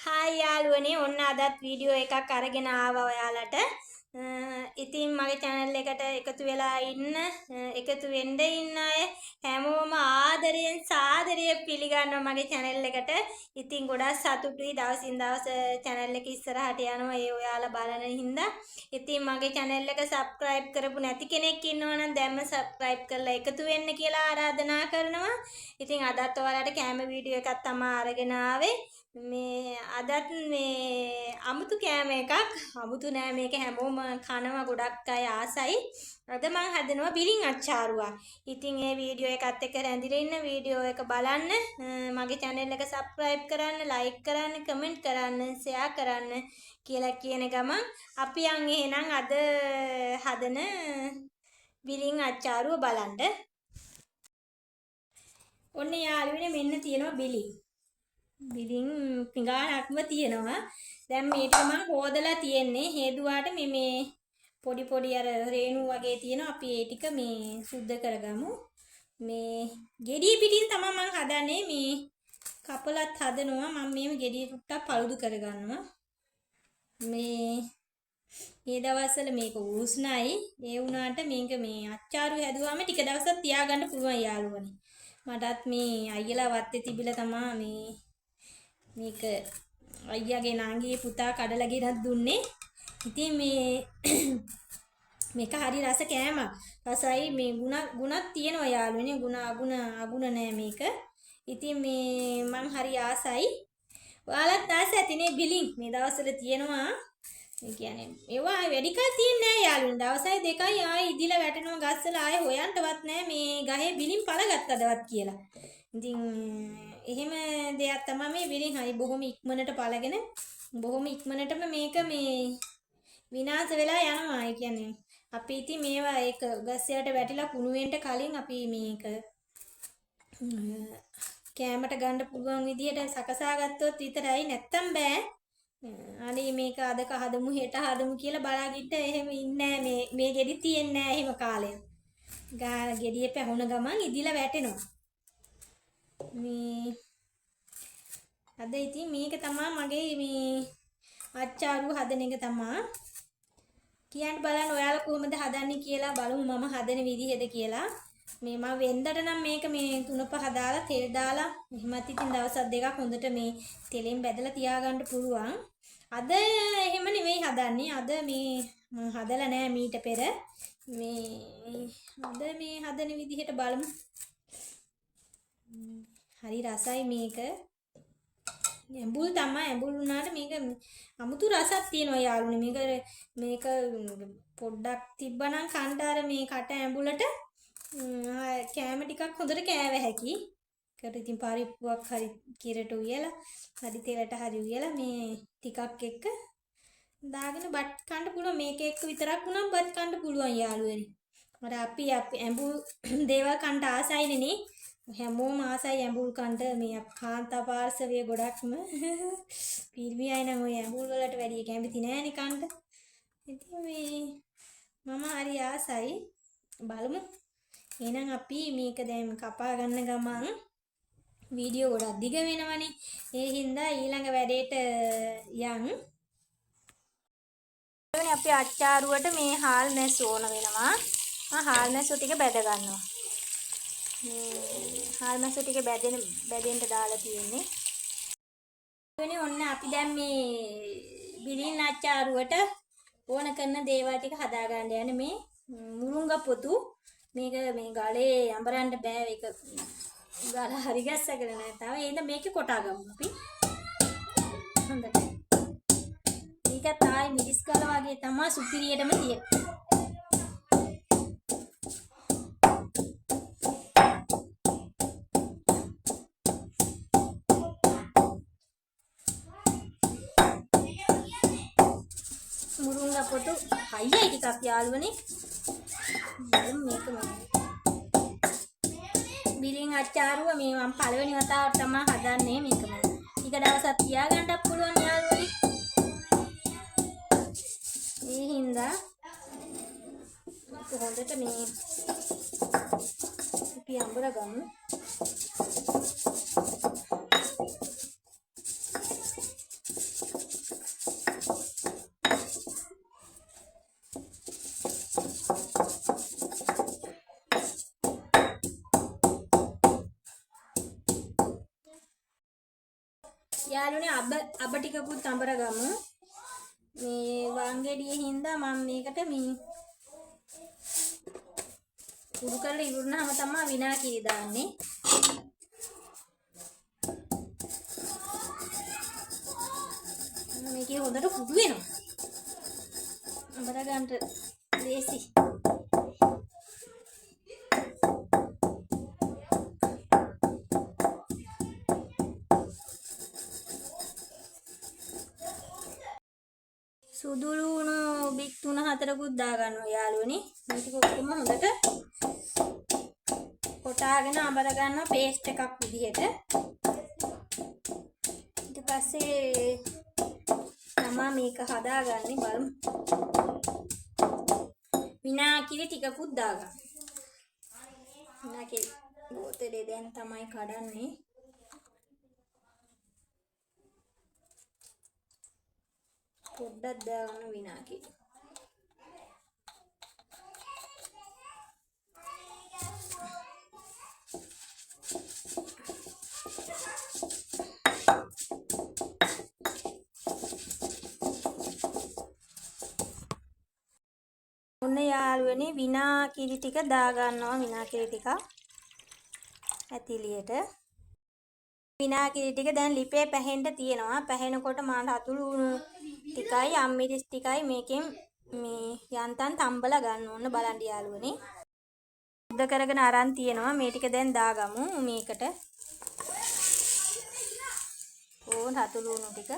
Hi යාළුවනේ ඔන්න අදත් වීඩියෝ එකක් අරගෙන ආවා ඔයාලට. ඉතින් මගේ channel එකට එකතු වෙලා එකතු වෙන්න ඉන්න අය හැමෝම ආදරයෙන් සාදරයෙන් පිළිගන්නවා මගේ channel එකට. ඉතින් ගොඩක් සතුටුයි දවසින් දවස channel එක ඉස්සරහට යනවා ඒ ඔයාලා බලන හින්දා. ඉතින් මගේ channel එක subscribe කරපු නැති කෙනෙක් ඉන්නවනම් දැන්ම subscribe කරලා එකතු වෙන්න කියලා ආරාධනා කරනවා. ඉතින් අදත් ඔයාලට කැම වීඩියෝ එකක් තමයි අරගෙන ආවේ. මේ අදත් මේ අමුතු කෑම එකක් අමුතු නෑ මේක හැමෝම කනවා ගොඩක් අය ආසයි. අද මම හදනවා බිලින් අච්චාරුවක්. ඉතින් මේ වීඩියෝ එකත් එක්ක රැඳිලා ඉන්න වීඩියෝ එක බලන්න, මගේ channel එක subscribe කරන්න, like කරන්න, comment කරන්න, share කරන්න කියලා කියන ගමන් අපි යන් එහෙනම් අද හදන බිලින් අච්චාරුව බලන්න. ඔන්න යාළුවනේ මෙන්න තියෙනවා බිලින් පිඟානක්ම තියෙනවා. දැන් මේක මම හොදලා තියෙන්නේ. හේදුවාට මේ පොඩි අර රේණු වගේ තියෙනවා. අපි ඒ ටික මේ සුද්ධ කරගමු. මේ ගෙඩිය පිටින් තමයි මම හදන්නේ. මේ කපලත් හදනවා. මම මේ ගෙඩිය ටුට්ටක් පළුදු කරගන්නවා. මේ දවස්වල මේක උස්නයි. ඒ වුණාට මේක මේ අච්චාරු හැදුවාම ටික දවසක් තියාගන්න පුළුවන් යාළුවනේ. මටත් මේ අයියලා වත්තේ තිබිලා තමයි මේක අයියාගේ නාංගියේ පුතා කඩලා ගෙනත් දුන්නේ. ඉතින් මේක හරි රස කෑමක්. රසයි මේ ගුණක් තියෙනවා යාළුවනේ. අගුණ නෑ මේක. ඉතින් මේ මං හරි ආසයි. ඔයාලත් ආස ඇතිනේ බිලින් මේ දවස්වල තියෙනවා. ඒ කියන්නේ ඒවා වැඩි කල් තියන්නේ නෑ යාළුවනේ. දවසයි දෙකයි ආයෙ ඉදිලා වැටෙනවා ගස්වල ආයෙ හොයන්නවත් නෑ මේ ගහේ බිලින් පළ ගත්තදවත් කියලා. ඉතින් එහෙම දෙයක් තමයි මේ බිලින් හරි බොහොම ඉක්මනට පළගෙන බොහොම ඉක්මනටම මේක මේ විනාශ වෙලා යනවා. ඒ කියන්නේ අපි ඉතින් මේවා ඒක ගස් යට වැටිලා කුණු වෙන්න කලින් අපි මේක කෑමට ගන්න පුළුවන් විදියට සකසා ගත්තොත් විතරයි. නැත්තම් බෑ. අනේ මේක අද හදමු හෙට හදමු කියලා බලාගිට එහෙම ඉන්නේ නෑ. මේ ගෙඩි තියෙන්නේ නෑ එහෙම කාලයක්. ගෙඩිය පැහුණ ගමන් ඉදිලා වැටෙනවා. මේ අද ඉතින් මේක තමයි මගේ මේ අච්චාරු හදන එක තමයි. කියන්න බලන්න ඔයාලා කොහොමද හදන්නේ කියලා බලමු මම හදන විදිහද කියලා. මේ මම වෙන්දට නම් මේක මේ 3-5 දාලා තෙල් දාලා එහෙමත් ඉතින් දවස් දෙකක් හොඳට මේ තෙලෙන් බැදලා තියාගන්න පුළුවන්. අද එහෙම නෙවෙයි හදන්නේ. අද මේ හදලා නෑ මීට පෙර. අද මේ හදන විදිහට බලමු. හරි රසයි මේක. ඇඹුල් තමයි. ඇඹුල් වුණාට මේක අමුතු රසක් තියෙනවා යාළුවනේ. මේක පොඩ්ඩක් තිබ්බනම් කණ්ඩාර මේ කට ඇඹුලට කෑම ටිකක් හොඳට කෑව හැකි. ඒකට ඉතින් පරිප්පුවක් හරි කිරට උයලා හරි තෙලට හරි උයලා මේ ටිකක් එක්ක දාගෙන බත් කන්න පුළුවන්. මේක එක්ක විතරක් වුණා බත් කන්න පුළුවන් යාළුවනේ. අර අපි ඇඹුල් දේවල් කන්න ආසයිනේ නේ. හැමෝම ආසයි ඇඹුල් කන්න. මේ කාන්තා පාර්ශවයේ ගොඩක්ම පිරිමි අය නම් ඔය ඇඹුල් වලට වැඩි කැමති නෑනේ කන්න. ඉතින් මේ මම හරි ආසයි. බලමු. එහෙනම් අපි මේක දැන් කපා ගන්න ගමන් වීඩියෝ ගොඩක් දිග වෙනවනේ. ඒ හින්දා ඊළඟ වැඩේට යන්. අපි අච්චාරුවට මේ හාල් නැස් ඕන වෙනවා. හාල් නැස් ටික බැද ගන්නවා. හාල් නැස් ටික බැදෙන්න දාලා තියෙන්නේ. ඔන්න අපි දැන් මේ බිලින් අච්චාරුවට ඕන කරන දේවල් ටික හදා ගන්න යන්නේ. මේ මුරුංග පොතු මේක මේ ගලේ අඹරන්න බෑ. ඒක ගල හරි ගැස්සගෙන නැතාව. එහෙනම් මේකේ කොටා ගමු අපි. හොඳට. මේක තායි මිරිස් ගල වගේ තමයි සුපිරියටම තියෙන්නේ. මුරුංග පොතු හයියයි ටිකක් යාළුවනේ. මේක බිලින් අච්චාරුව මේ මම පළවෙනි වතාවට තමයි හදන්නේ. මේක ටික දවසක් තියාගන්නත් පුළුවන් යාළුවනේ. ඒ හින්දා හොඳට මේ අපි අඹර ගමු. යාළුවනේ අබ ටිකකුත් අඹරගමු. මේ වංගෙඩියේ හින්දා මම මේකට මේ කුඩු කරලා ඉවරනම තමයි විනාකිරි දාන්නේ. මේකේ හොඳට කුඩු වෙනවා. අඹර ගන්න ලේසි. සුදු ලුණු බික් 3-4කුත් දා ගන්නවා යාළුවනේ. මේක ඔක්කොම හොඳට කොටාගෙන අඹර ගන්නවා පේස්ට් එකක් විදිහට. ඊට පස්සේ තමයි මේක හදාගන්නේ බලමු. විනාකිරි ටිකකුත් දාගන්න. විනාකිරි බෝතලේ දැන් තමයි කඩන්නේ. පොඩ්ඩක් දාගන්න විනාකිරි. ඔන්න යාළුවනේ විනාකිරි ටික දා ගන්නවා. විනාකිරි ටික ඇතිලියට විනාකිරි ටික දැන් ලිපේ පැහෙන්න තියෙනවා. පැහෙනකොට මාට අතුළු ටිකයි අම්මිරිස් ටිකයි මේකෙන් මේ යන්තම් තම්බලා ගන්න ඕන. බලන්න යාළුවනේ උද්ද කරගෙන අරන් තියෙනවා. මේ ටික දැන් දාගමු මේකට. ඕන අතුළු ටික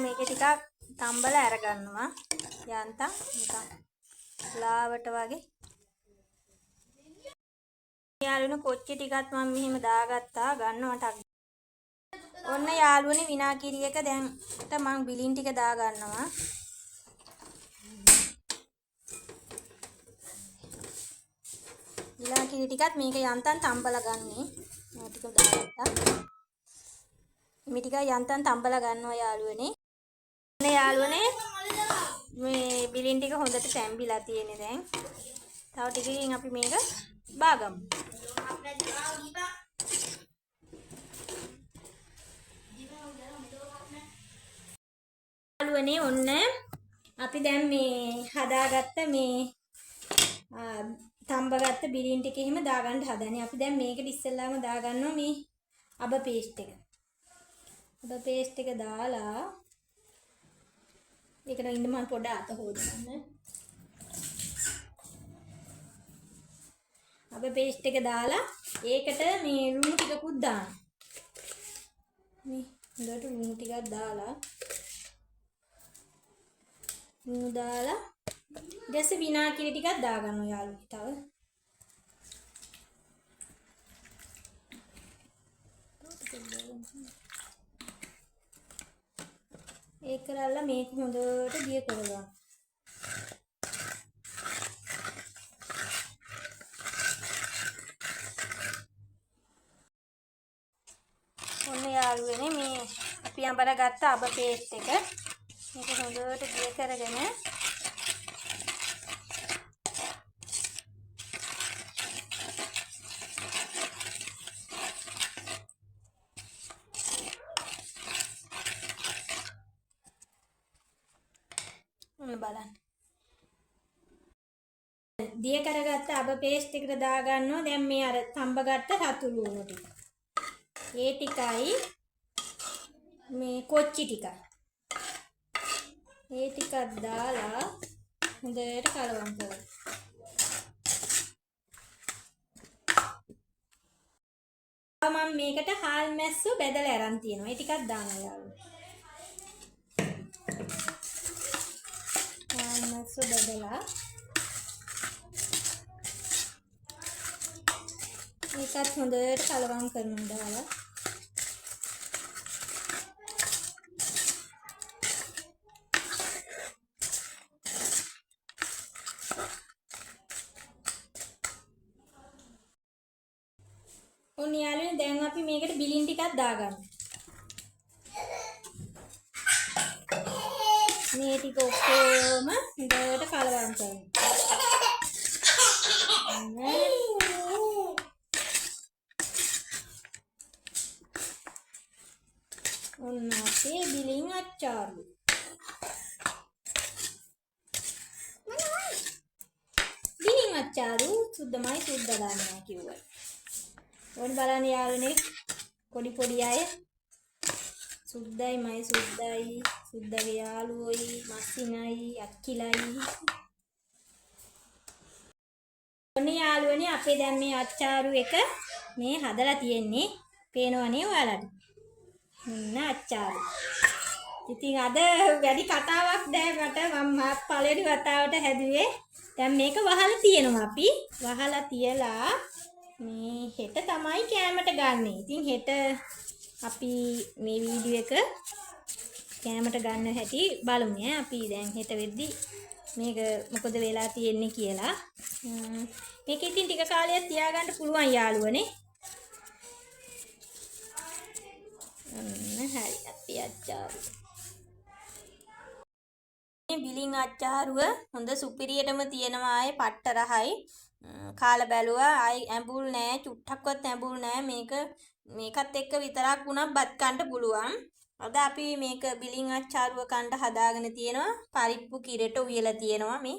මේකේ ටිකක් තම්බලා අර ගන්නවා. යන්තම් නිකන් ලාවට වගේ. යාළුවනේ කොච්චි ටිකක් මම මෙහෙම දාගත්තා ගන්නවට. ඔන්න යාළුවනේ විනාකිරි එක දැන්ට මම බිලින් ටික දා ගන්නවා. විනාකිරි ටිකත් මේක යන්තම් තම්බලා ගන්නේ. මේ ටික දාගත්තා. මේ ටික යන්තම් තම්බලා ගන්නවා යාළුවනේ. යාළුවනේ මේ බිලින් ටික හොඳට තැම්බිලා තියෙන්නේ දැන්. තව ටිකකින් අපි මේක බාගමු. යාළුවනේ ඔන්න අපි දැන් මේ හදාගත්ත මේ තම්බගත්ත බිලින් ටික එහෙම දාගන්න හදන්නේ. අපි දැන් මේකට ඉස්සෙල්ලාම දාගන්නවා මේ අබ පේස්ට් එක. අබ පේස්ට් එක දාලා ඒකට ඉන්න මම පොඩ අත හොදන්න. අබ පේස්ට් එක දාලා ඒකට මේ ලුණු ටිකකුත් දාන්න. මේ හොඳට ලුණු ටිකක් දාලා ඊට පස්සේ විනාකිරි ටිකක් දාගන්නවා යාළුවෝ. තව ඒක කරලා මේක හොඳට දිය කරගන්න. ඔන්න යාළුවනේ මේ අපි අඹර ගත්ත අබ පේස්ට් එක මේක හොඳට දිය කරගෙන බලන්න. දිය කරගත්ත අබ පේස්ට් එකට දා ගන්නවා. දැන් මේ අර තඹගත්ත රතු ලුණු ටික. ඒ ටිකයි මේ කොච්චි ටික. ඒ ටිකක් දාලා හොඳට කලවම් කරගන්න. මම මේකට හාල් මැස්සු බෙදලා අරන් තියෙනවා. ඒ ටිකක් දානවා යාළුවෝ. මැස්සු බෙදලා මේකත් හොඳට කලවම් කරනවා දාලා. ඔන්න යාළුවනේ දැන් අපි මේකට බිලින් ටිකක් දාගන්න. මේ ටික ඔක්කොම හොඳට කලවම් කරනවා. ඔන්න අපේ බිලින් අච්චාරු. බිලින් අච්චාරු සුද්දමයි සුද්ද ගන්නවා කිව්වා. ඕන බලන්න යාළුවනේ පොඩි අය. සුද්දයි මයි සුද්දයි සුද්දගේ යාළුවෝයි මස්සිනයි අක්කිලයි. ඔන්න යාළුවනේ අපේ දැන් මේ අච්චාරු එක මේ හදලා තියෙන්නේ. පේනවනේ ඔයාලට. ඔන්න අච්චාරු. ඉතින් අද වැඩි කතාවක් දැන් මට මම පළවෙනි වතාවට හැදුවේ. දැන් මේක වහලා තියෙනවා අපි. වහලා තියලා මේ හෙට තමයි කෑමට ගන්නෙ. ඉතින් හෙට අපි මේ වීඩියෝ එක කෑමට ගන්න හැටි බලමු ඈ. අපි දැන් හෙට වෙද්දි මේක මොකද වෙලා තියෙන්නේ කියලා. මේක ඉතින් ටික කාලයක් තියාගන්න පුළුවන් යාළුවනේ. හරි අපි අච්චාරු. මේ බිලින් අච්චාරුව හොඳ සුපිරියටම තියෙනවා ආයේ පට්ට රහයි. කාලා බැලුවා ආයි ඇඹුල් නෑ චුට්ටක්වත් ඇඹුල් නෑ. මේකත් එක්ක විතරක් වුණා බත් කන්න පුළුවන්. අද අපි මේක බිලින් අච්චාරුව කන්න හදාගෙන තියෙනවා. පරිප්පු කිරට උයලා තියෙනවා මේ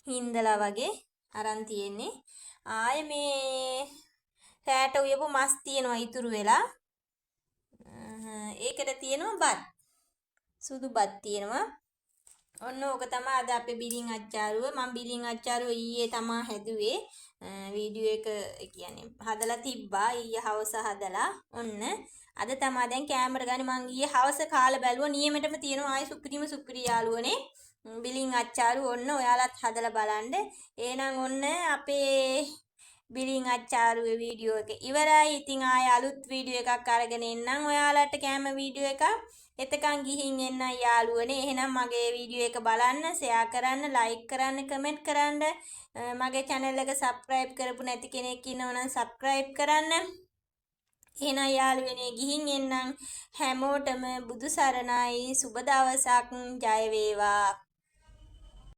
හින්දලා වගේ අරන් තියෙන්නේ. ආයේ මේ රෑට උයපු මස් තියෙනවා ඉතුරු වෙලා. ඒකට තියෙනවා බත්. සුදු බත් තියෙනවා. ඔන්න ඕක තමයි අද අපේ බිලින් අච්චාරුව. මම බිලින් අච්චාරුව ඊයේ තමයි හැදුවේ. වීඩියෝ එක කියන්නේ හදලා තිබ්බා ඊයේ හවස හදලා. ඔන්න අද තමයි දැන් කැමරා ගන්නේ. මං ඊයේ හවස කාලා බැලුවා. නියමෙටම තියෙනවා ආයි සුපිරි යාළුවනේ. බිලින් අච්චාරුව ඔන්න ඔයාලත් හදලා බලන්න. එහෙනම් ඔන්න අපේ බිලින් අච්චාරුවේ වීඩියෝ එක ඉවරයි. ඉතින් ආයෙ අලුත් වීඩියෝ එකක් අරගෙන එන්නම් ඔයාලට කැම වීඩියෝ එකක්. එතකන් ගිහින් එන්න යාළුවනේ. එහෙනම් මගේ වීඩියෝ එක බලන්න, ෂෙයා කරන්න, ලයික් කරන්න, කමෙන්ට් කරන්න. මගේ channel එක subscribe කරපු නැති කෙනෙක් ඉන්නවනම් subscribe කරන්න. එහෙනම් යාළුවනේ ගිහින් එන්නම්. හැමෝටම බුදු සරණයි. සුබ දවසක්. ජය වේවා.